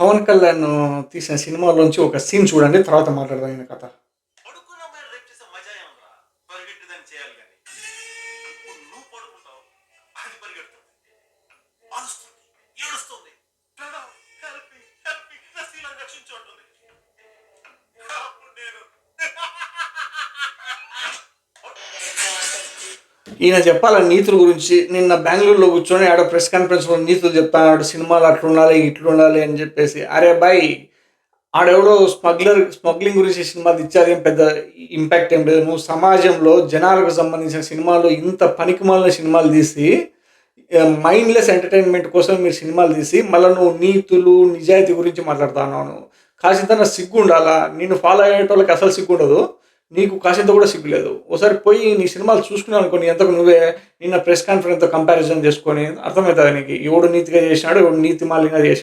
పవన్ కళ్యాణ్ తీసిన సినిమాలోంచి ఒక సీన్ చూడండి. తర్వాత మాట్లాడదాం ఈయన కథ. పడుకున్న అమ్మాయిని రేప్ చేసే మజా ఏమన్నా? పరిగెట్టేదాన్ని చేయాలి కానీ ఇప్పుడు నువ్వు పడుకుంటావు, అది పరిగెడుతుంది, అరుస్తుంది, ఏడుస్తుంది, "Pranav, help me, help me, నా శీలాన్ని రక్షించు" అంటుంది. అప్పుడు నేను ఈయన చెప్పాల నీతుల గురించి. నిన్న బెంగళూరులో కూర్చొని ఆడ ప్రెస్ కాన్ఫరెన్స్లో నీతులు చెప్తాడు. సినిమాలు అట్లుండాలి ఇట్లుండాలి అని చెప్పేసి. అరే బాయ్, ఆడెవడో స్మగ్లింగ్ గురించి సినిమా తీస్తే ఏం పెద్ద ఇంపాక్ట్ ఏం లేదు. నువ్వు సమాజంలో జనాలకు సంబంధించిన సినిమాలు, ఇంత పనికిమాలిన సినిమాలు తీసి మైండ్లెస్ ఎంటర్టైన్మెంట్ కోసం మీరు సినిమాలు తీసి మళ్ళీ నువ్వు నీతులు నిజాయితీ గురించి మాట్లాడుతున్నావు. నువ్వు కాసింత సిగ్గు ఉండాలా. నేను ఫాలో అయ్యేటోళ్ళకి అసలు సిగ్గు ఉండదు, నీకు కాసింత కూడా సిగ్గు లేదు. ఒకసారి పోయి నీ సినిమాలు చూసుకున్నావు అనుకో, నీ ఎంతకు నువ్వే నిన్న ప్రెస్ కాన్ఫరెన్స్తో కంపారిజన్ చేసుకొని అర్థమవుతుంది నీకు ఎవడు నీతిగా చేసినాడు, ఎవడు నీతి మాలిగా చేసినాడు.